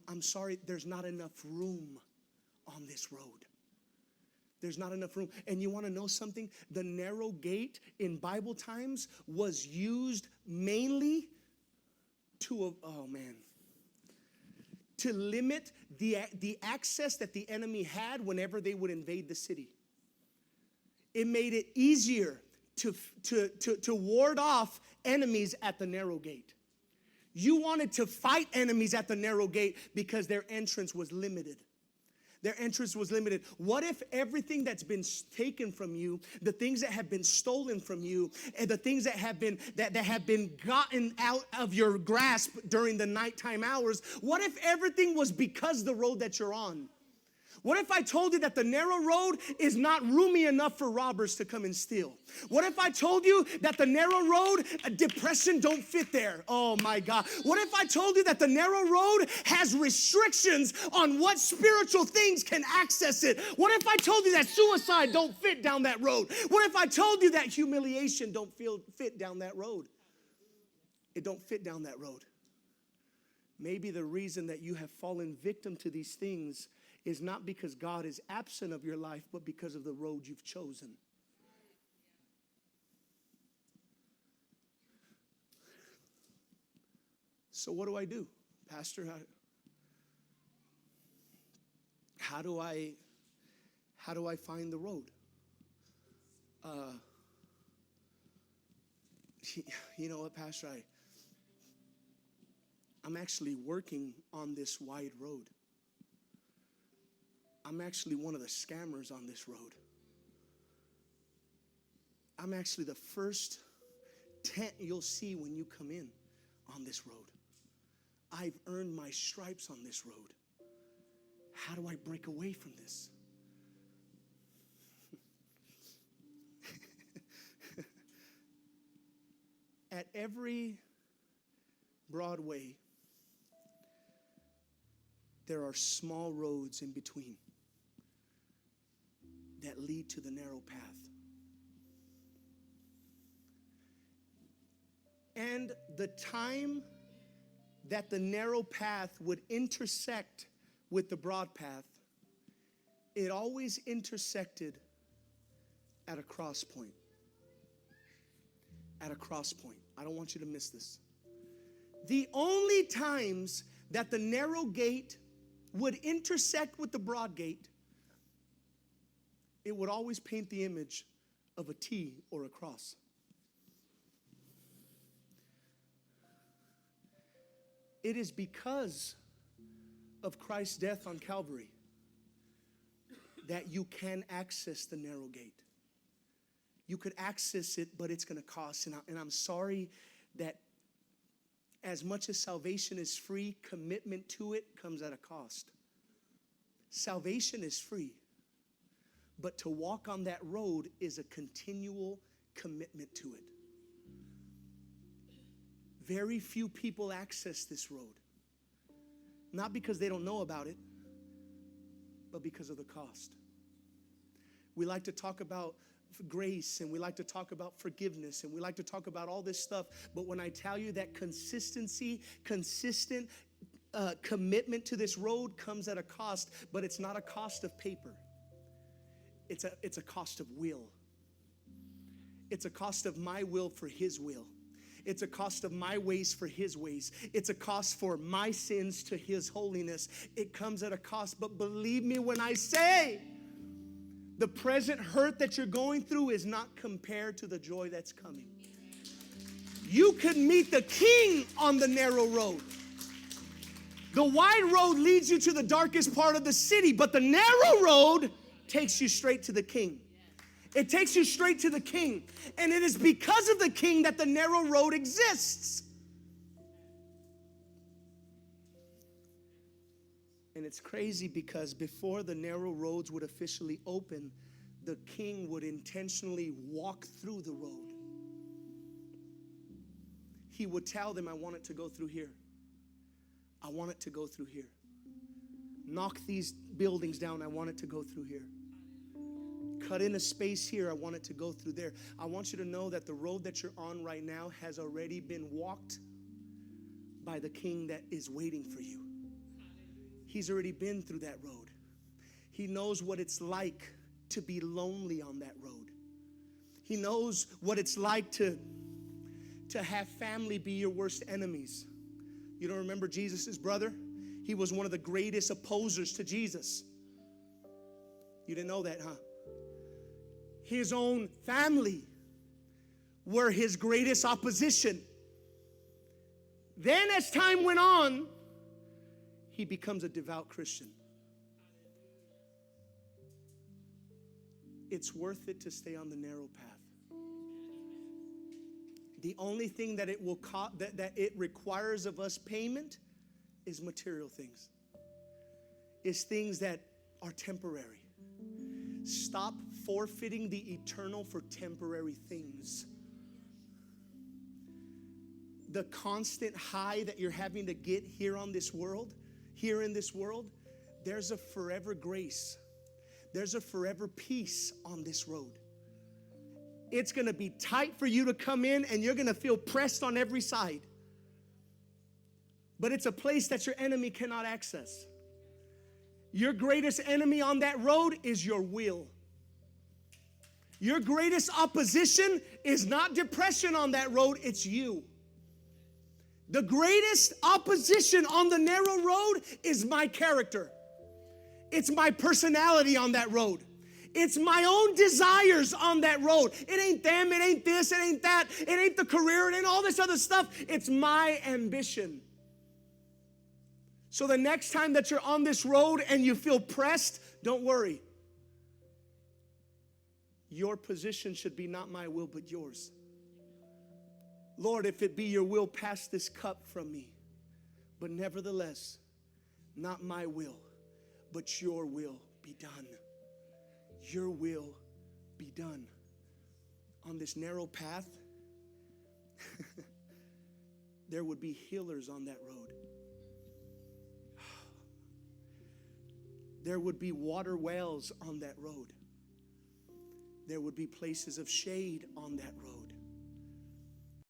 I'm sorry, there's not enough room on this road. There's not enough room. And you want to know something? The narrow gate in Bible times was used mainly to limit the access that the enemy had whenever they would invade the city. It made it easier to ward off enemies at the narrow gate. You wanted to fight enemies at the narrow gate because their entrance was limited. Their entrance was limited. What if everything that's been taken from you, the things that have been stolen from you, and the things that have been gotten out of your grasp during the nighttime hours, what if everything was because the road that you're on? What if I told you that the narrow road is not roomy enough for robbers to come and steal? What if I told you that the narrow road, depression don't fit there? Oh my God. What if I told you that the narrow road has restrictions on what spiritual things can access it? What if I told you that suicide don't fit down that road? What if I told you that humiliation don't fit down that road? It don't fit down that road. Maybe the reason that you have fallen victim to these things is not because God is absent of your life, but because of the road you've chosen. So what do I do, Pastor? How do I find the road? You know what, Pastor? I'm actually working on this wide road. I'm actually one of the scammers on this road. I'm actually the first tent you'll see when you come in on this road. I've earned my stripes on this road. How do I break away from this? At every Broadway, there are small roads in between that lead to the narrow path. And the time that the narrow path would intersect with the broad path, it always intersected at a cross point. At a cross point. I don't want you to miss this. The only times that the narrow gate would intersect with the broad gate, it would always paint the image of a T or a cross. It is because of Christ's death on Calvary that you can access the narrow gate. You could access it, but it's going to cost. And I'm sorry that as much as salvation is free, commitment to it comes at a cost. Salvation is free, but to walk on that road is a continual commitment to it. Very few people access this road, not because they don't know about it, but because of the cost. We like to talk about grace, and we like to talk about forgiveness, and we like to talk about all this stuff, but when I tell you that consistent commitment to this road comes at a cost, but it's not a cost of paper. It's a cost of will. It's a cost of my will for His will. It's a cost of my ways for His ways. It's a cost for my sins to His holiness. It comes at a cost, but believe me when I say the present hurt that you're going through is not compared to the joy that's coming. You could meet the King on the narrow road. The wide road leads you to the darkest part of the city, but the narrow road takes you straight to the King. It takes you straight to the King. And it is because of the King that the narrow road exists. And it's crazy because before the narrow roads would officially open, the King would intentionally walk through the road. He would tell them, I want it to go through here. I want it to go through here. Knock these buildings down. I want it to go through here. Cut in a space here. I want it to go through there. I want you to know that the road that you're on right now has already been walked by the King that is waiting for you. He's already been through that road. He knows what it's like to be lonely on that road. He knows what it's like to have family be your worst enemies. You don't remember Jesus' brother? He was one of the greatest opposers to Jesus. You didn't know that, huh? His own family were his greatest opposition. Then as time went on, he becomes a devout Christian. It's worth it to stay on the narrow path. The only thing that it will that it requires of us payment is material things. It's things that are temporary. Stop forfeiting the eternal for temporary things. The constant high that you're having to get here in this world, there's a forever grace. There's a forever peace on this road. It's going to be tight for you to come in, and you're going to feel pressed on every side. But it's a place that your enemy cannot access. Your greatest enemy on that road is your will. Your greatest opposition is not depression on that road, it's you. The greatest opposition on the narrow road is my character. It's my personality on that road. It's my own desires on that road. It ain't them, it ain't this, it ain't that, it ain't the career, it ain't all this other stuff. It's my ambition. So the next time that you're on this road and you feel pressed, don't worry. Your position should be not my will, but yours. Lord, if it be your will, pass this cup from me. But nevertheless, not my will, but your will be done. Your will be done. On this narrow path, there would be healers on that road. There would be water wells on that road. There would be places of shade on that road.